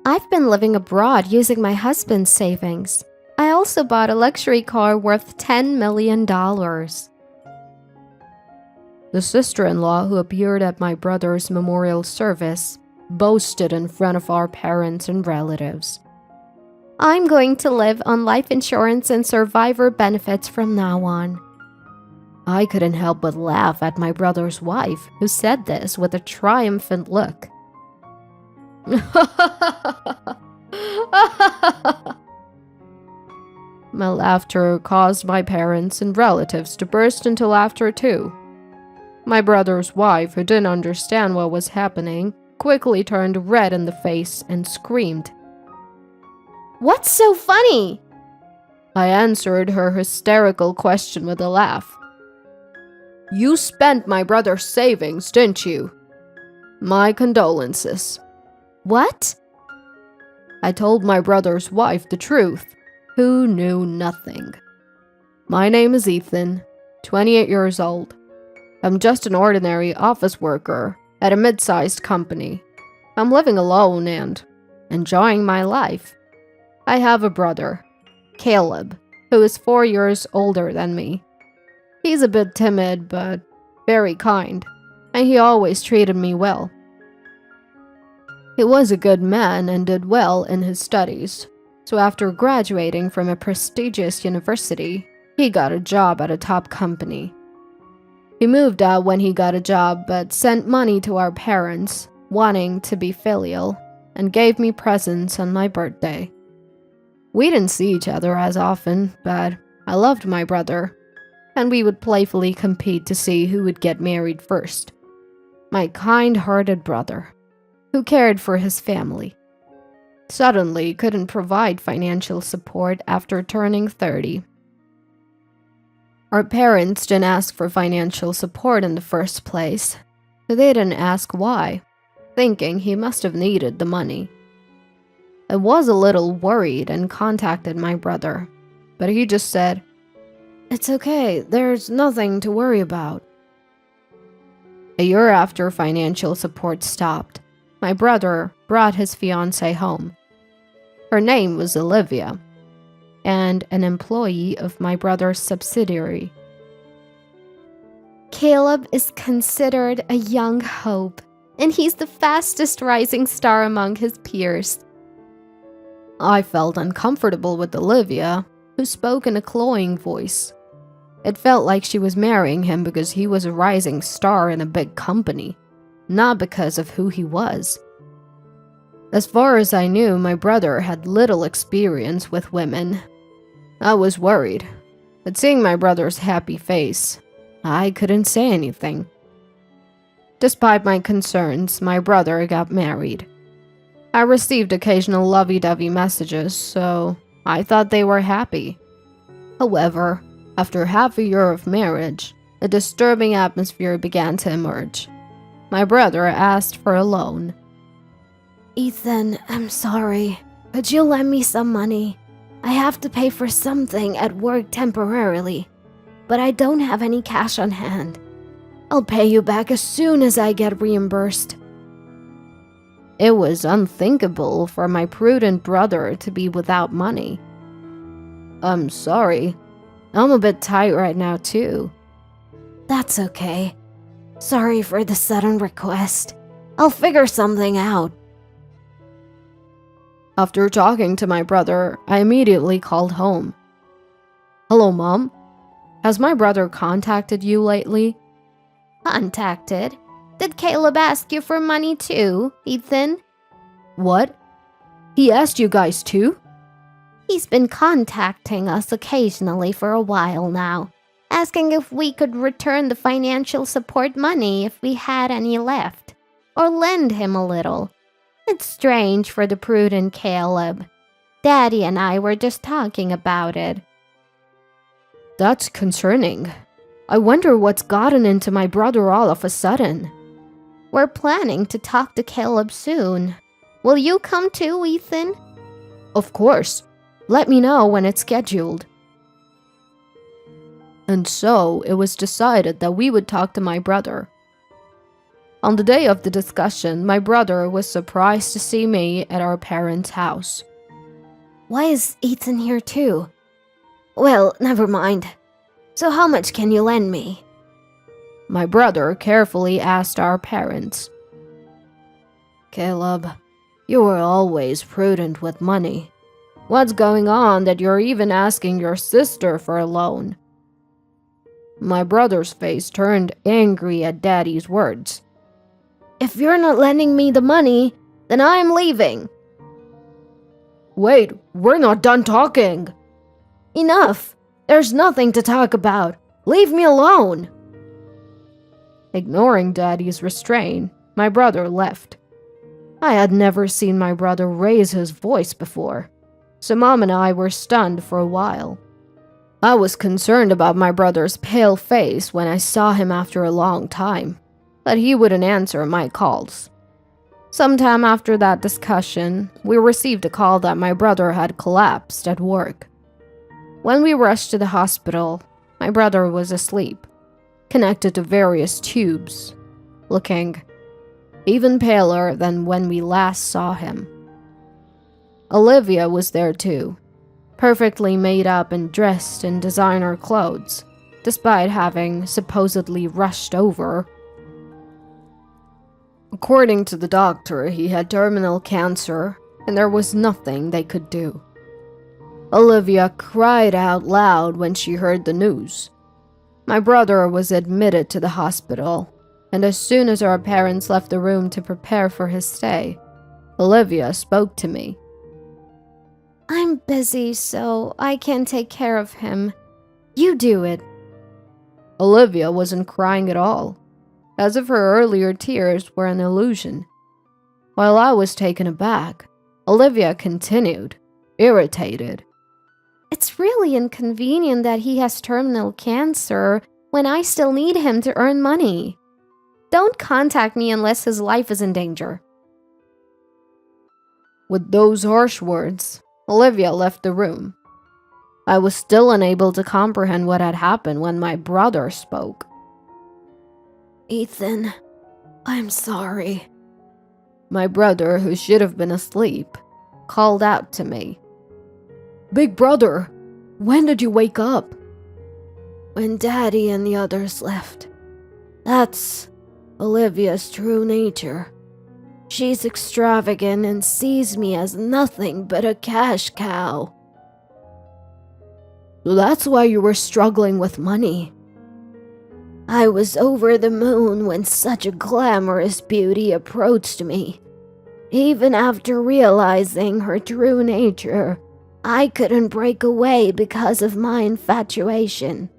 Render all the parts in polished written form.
I've been living abroad using my husband's savings. I also bought a luxury car worth $10 million. The sister-in-law who appeared at my brother's memorial service boasted in front of our parents and relatives. I'm going to live on life insurance and survivor benefits from now on. I couldn't help but laugh at my brother's wife, who said this with a triumphant look. My laughter caused my parents and relatives to burst into laughter too. My brother's wife, who didn't understand what was happening, quickly turned red in the face and screamed. "What's so funny?" I answered her hysterical question with a laugh. "You spent my brother's savings, didn't you? My condolences." "What?" I told my brother's wife the truth, who knew nothing. My name is Ethan, 28 years old. I'm just an ordinary office worker at a mid-sized company. I'm living alone and enjoying my life. I have a brother, Caleb, who is 4 years older than me. He's a bit timid but very kind, and he always treated me well. He was a good man and did well in his studies, so after graduating from a prestigious university, he got a job at a top company. He moved out when he got a job but sent money to our parents, wanting to be filial, and gave me presents on my birthday. We didn't see each other as often, but I loved my brother, and we would playfully compete to see who would get married first. My kind-hearted brother, who cared for his family, suddenly couldn't provide financial support after turning 30. Our parents didn't ask for financial support in the first place, so they didn't ask why, thinking he must have needed the money. I was a little worried and contacted my brother, but he just said, "It's okay, there's nothing to worry about." A year after financial support stopped, my brother brought his fiancée home. Her name was Olivia, and an employee of my brother's subsidiary. Caleb is considered a young hope, and he's the fastest rising star among his peers. I felt uncomfortable with Olivia, who spoke in a cloying voice. It felt like she was marrying him because he was a rising star in a big company, not because of who he was. As far as I knew, my brother had little experience with women. I was worried, but seeing my brother's happy face, I couldn't say anything. Despite my concerns, my brother got married. I received occasional lovey-dovey messages, so I thought they were happy. However, after half a year of marriage, a disturbing atmosphere began to emerge. My brother asked for a loan. "Ethan, I'm sorry. Could you lend me some money? I have to pay for something at work temporarily, but I don't have any cash on hand. I'll pay you back as soon as I get reimbursed." It was unthinkable for my prudent brother to be without money. "I'm sorry. I'm a bit tight right now too." "That's okay. Sorry for the sudden request. I'll figure something out." After talking to my brother, I immediately called home. "Hello, Mom. Has my brother contacted you lately?" "Contacted? Did Caleb ask you for money too, Ethan?" "What? He asked you guys too?" "He's been contacting us occasionally for a while now, asking if we could return the financial support money if we had any left, or lend him a little. It's strange for the prudent Caleb. Daddy and I were just talking about it." "That's concerning. I wonder what's gotten into my brother all of a sudden." "We're planning to talk to Caleb soon. Will you come too, Ethan?" "Of course. Let me know when it's scheduled." And so it was decided that we would talk to my brother. On the day of the discussion, my brother was surprised to see me at our parents' house. Why is Ethan here too? Well, never mind. So how much can you lend me? My brother carefully asked our parents. Caleb, you were always prudent with money. What's going on that you're even asking your sister for a loan? My brother's face turned angry at Daddy's words. If you're not lending me the money, then I'm leaving. Wait, we're not done talking. Enough. There's nothing to talk about. Leave me alone. Ignoring Daddy's restraint, my brother left. I had never seen my brother raise his voice before, so Mom and I were stunned for a while. I was concerned about my brother's pale face when I saw him after a long time, but he wouldn't answer my calls. Sometime after that discussion, we received a call that my brother had collapsed at work. When we rushed to the hospital, my brother was asleep, connected to various tubes, looking even paler than when we last saw him. Olivia was there too, perfectly made up and dressed in designer clothes, despite having supposedly rushed over. According to the doctor, he had terminal cancer, and there was nothing they could do. Olivia cried out loud when she heard the news. My brother was admitted to the hospital, and as soon as our parents left the room to prepare for his stay, Olivia spoke to me. I'm busy, so I can't take care of him. You do it. Olivia wasn't crying at all, as if her earlier tears were an illusion. While I was taken aback, Olivia continued, irritated. It's really inconvenient that he has terminal cancer when I still need him to earn money. Don't contact me unless his life is in danger. With those harsh words, Olivia left the room. I was still unable to comprehend what had happened when my brother spoke. Ethan, I'm sorry. My brother, who should have been asleep, called out to me. Big brother, when did you wake up? When Daddy and the others left. That's Olivia's true nature. She's extravagant and sees me as nothing but a cash cow. So that's why you were struggling with money. I was over the moon when such a glamorous beauty approached me. Even after realizing her true nature, I couldn't break away because of my infatuation.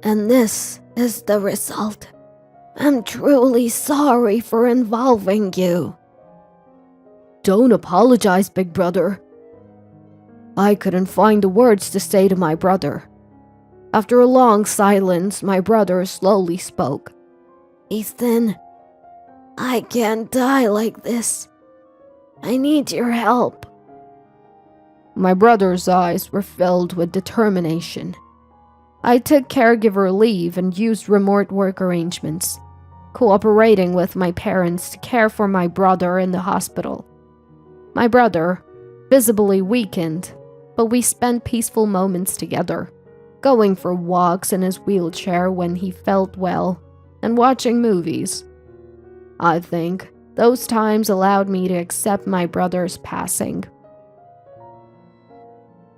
And this is the result. I'm truly sorry for involving you. Don't apologize, big brother. I couldn't find the words to say to my brother. After a long silence, my brother slowly spoke. Ethan, I can't die like this. I need your help. My brother's eyes were filled with determination. I took caregiver leave and used remote work arrangements, cooperating with my parents to care for my brother in the hospital. My brother, visibly weakened, but we spent peaceful moments together, going for walks in his wheelchair when he felt well, and watching movies. I think those times allowed me to accept my brother's passing.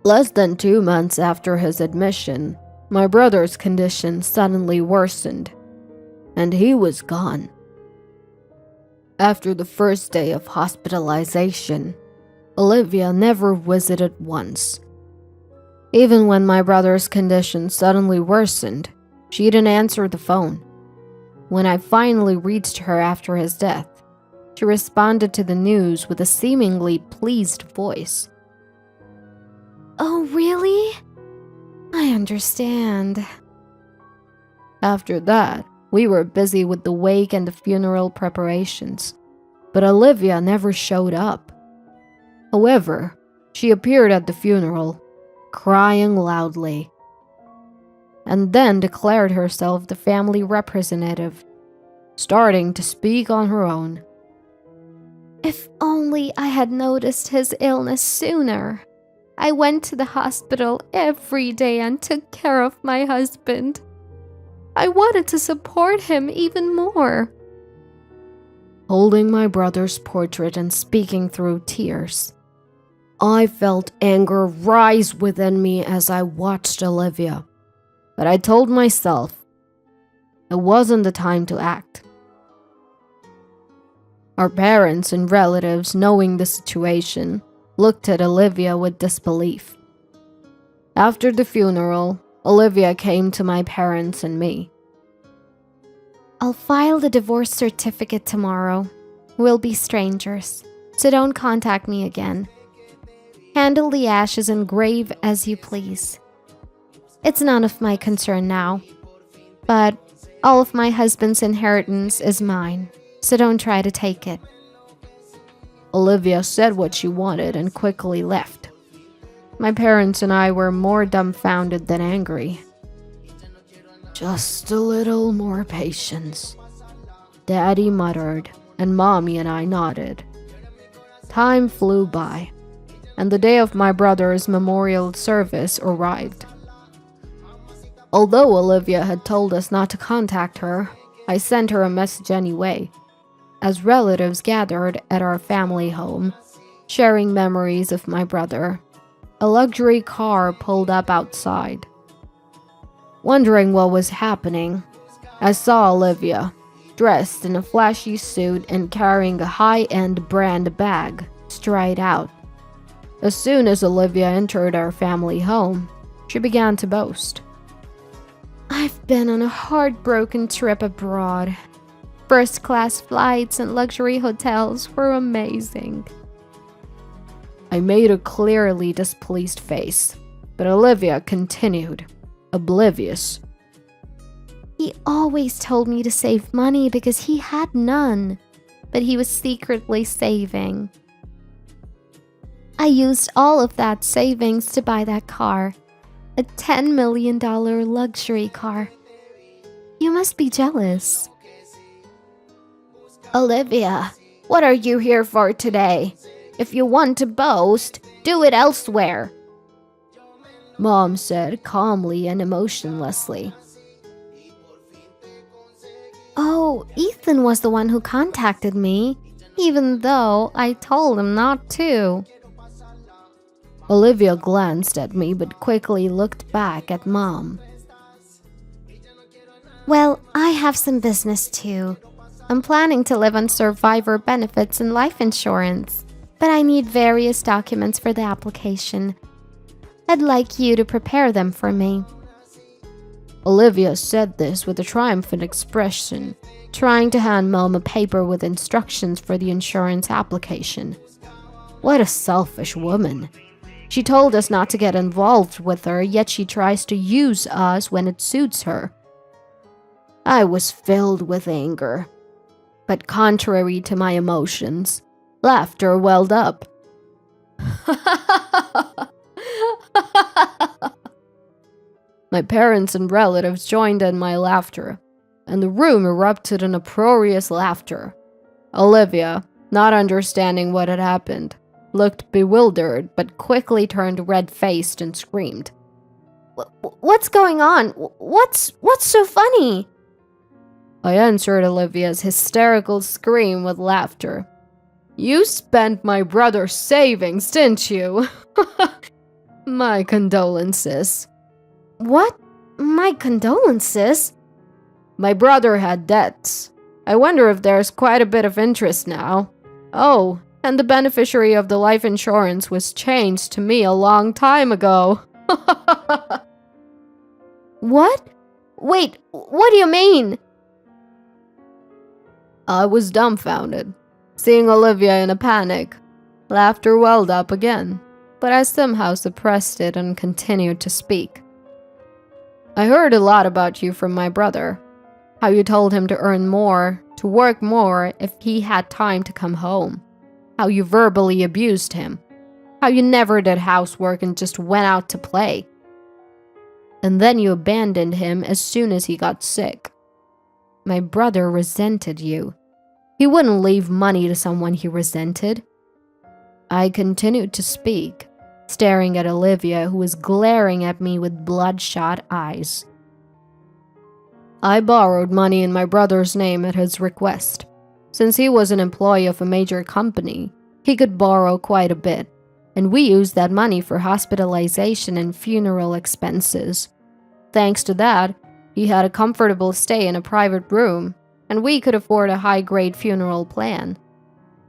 Less than 2 months after his admission, my brother's condition suddenly worsened, and he was gone. After the first day of hospitalization, Olivia never visited once. Even when my brother's condition suddenly worsened, she didn't answer the phone. When I finally reached her after his death, she responded to the news with a seemingly pleased voice. Oh, really? I understand. After that, we were busy with the wake and the funeral preparations, but Olivia never showed up. However, she appeared at the funeral, crying loudly, and then declared herself the family representative. starting to speak on her own. If only I had noticed his illness sooner. I went to the hospital every day and took care of my husband. I wanted to support him even more. Holding my brother's portrait and speaking through tears, I felt anger rise within me as I watched Olivia. But I told myself it wasn't the time to act. Our parents and relatives, knowing the situation, looked at Olivia with disbelief. After the funeral, Olivia came to my parents and me. I'll file the divorce certificate tomorrow. We'll be strangers, so don't contact me again. Handle the ashes and grave as you please. It's none of my concern now, but all of my husband's inheritance is mine, so don't try to take it. Olivia said what she wanted and quickly left. My parents and I were more dumbfounded than angry. "Just a little more patience," Daddy muttered, and Mommy and I nodded. Time flew by, and the day of my brother's memorial service arrived. Although Olivia had told us not to contact her, I sent her a message anyway, as relatives gathered at our family home, sharing memories of my brother. A luxury car pulled up outside. Wondering what was happening, I saw Olivia, dressed in a flashy suit and carrying a high-end brand bag, stride out. As soon as Olivia entered our family home, she began to boast. I've been on a heartbroken trip abroad. First-class flights and luxury hotels were amazing. I made a clearly displeased face, but Olivia continued, oblivious. He always told me to save money because he had none, but he was secretly saving. I used all of that savings to buy that car, a $10 million luxury car. You must be jealous. Olivia, what are you here for today? If you want to boast, do it elsewhere, Mom said calmly and emotionlessly. Oh, Ethan was the one who contacted me, even though I told him not to. Olivia glanced at me but quickly looked back at Mom. Well, I have some business too. I'm planning to live on survivor benefits and life insurance, but I need various documents for the application. I'd like you to prepare them for me. Olivia said this with a triumphant expression, trying to hand Mom a paper with instructions for the insurance application. What a selfish woman. She told us not to get involved with her, yet she tries to use us when it suits her. I was filled with anger, but contrary to my emotions, laughter welled up. My parents and relatives joined in my laughter, and the room erupted in uproarious laughter. Olivia, not understanding what had happened, looked bewildered but quickly turned red-faced and screamed. What's going on? What's so funny? I answered Olivia's hysterical scream with laughter. You spent my brother's savings, didn't you? My condolences. What? My condolences? My brother had debts. I wonder if there's quite a bit of interest now. Oh, and the beneficiary of the life insurance was changed to me a long time ago. What? Wait, what do you mean? I was dumbfounded, seeing Olivia in a panic. Laughter welled up again, but I somehow suppressed it and continued to speak. I heard a lot about you from my brother. How you told him to earn more, to work more if he had time to come home. How you verbally abused him. How you never did housework and just went out to play. And then you abandoned him as soon as he got sick. my brother resented you. He wouldn't leave money to someone he resented. I continued to speak, staring at Olivia, who was glaring at me with bloodshot eyes. I borrowed money in my brother's name at his request. Since he was an employee of a major company, he could borrow quite a bit, and we used that money for hospitalization and funeral expenses. Thanks to that, he had a comfortable stay in a private room, and we could afford a high-grade funeral plan.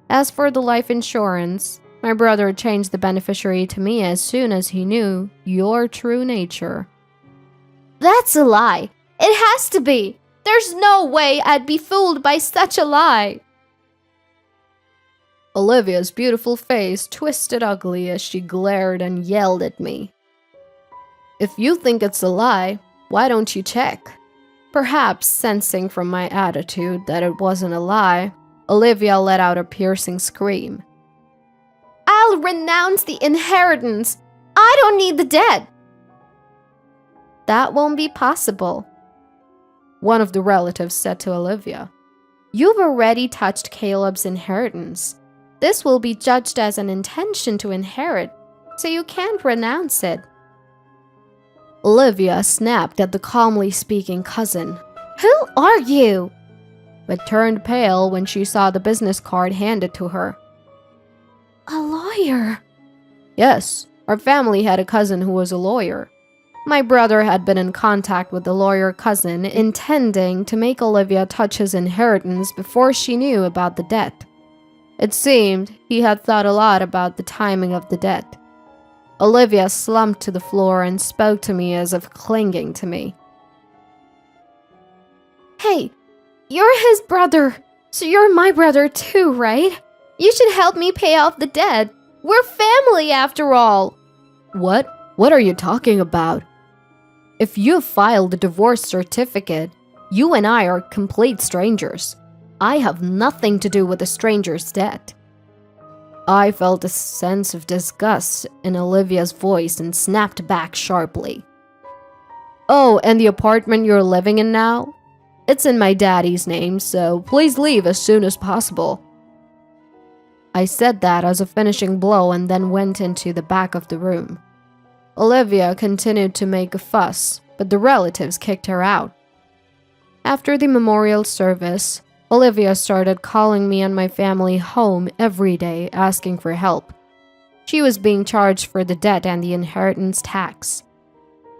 As for the life insurance, my brother changed the beneficiary to me as soon as he knew your true nature. That's a lie. It has to be. There's no way I'd be fooled by such a lie. Olivia's beautiful face twisted ugly as she glared and yelled at me. If you think it's a lie, why don't you check? Perhaps sensing from my attitude that it wasn't a lie, Olivia let out a piercing scream. I'll renounce the inheritance. I don't need the debt. That won't be possible, one of the relatives said to Olivia. You've already touched Caleb's inheritance. This will be judged as an intention to inherit, so you can't renounce it. Olivia snapped at the calmly speaking cousin. Who are you? But turned pale when she saw the business card handed to her. A lawyer. Yes, our family had a cousin who was a lawyer. My brother had been in contact with the lawyer cousin, intending to make Olivia touch his inheritance before she knew about the debt. It seemed he had thought a lot about the timing of the debt. Olivia slumped to the floor and spoke to me as if clinging to me. Hey, you're his brother, so you're my brother too, right? You should help me pay off the debt. We're family after all. What? What are you talking about? If you filed a divorce certificate, you and I are complete strangers. I have nothing to do with a stranger's debt. I felt a sense of disgust in Olivia's voice and snapped back sharply. Oh, and the apartment you're living in now? It's in my daddy's name, so please leave as soon as possible. I said that as a finishing blow and then went into the back of the room. Olivia continued to make a fuss, but the relatives kicked her out. After the memorial service, Olivia started calling me and my family home every day asking for help. She was being charged for the debt and the inheritance tax.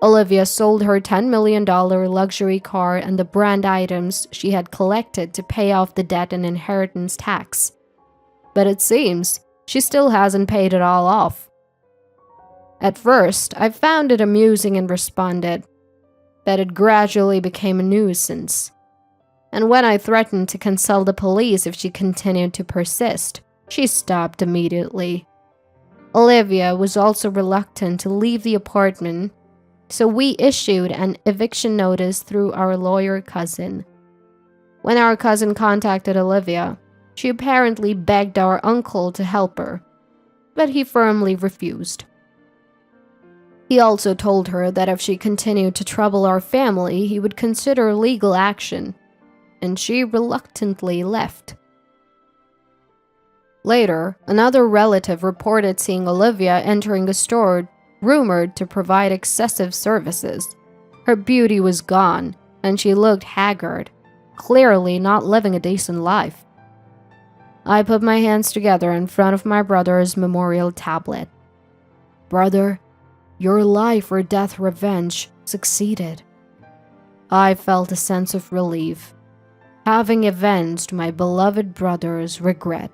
Olivia sold her $10 million luxury car and the brand items she had collected to pay off the debt and inheritance tax. But it seems she still hasn't paid it all off. At first, I found it amusing and responded, but it gradually became a nuisance. And when I threatened to consult the police if she continued to persist, she stopped immediately. Olivia was also reluctant to leave the apartment, so we issued an eviction notice through our lawyer cousin. When our cousin contacted Olivia, she apparently begged our uncle to help her, but he firmly refused. He also told her that if she continued to trouble our family, he would consider legal action, and she reluctantly left. Later, another relative reported seeing Olivia entering a store rumored to provide excessive services. Her beauty was gone, and she looked haggard, clearly not living a decent life. I put my hands together in front of my brother's memorial tablet. Brother, your life or death revenge succeeded. I felt a sense of relief, having avenged my beloved brother's regret.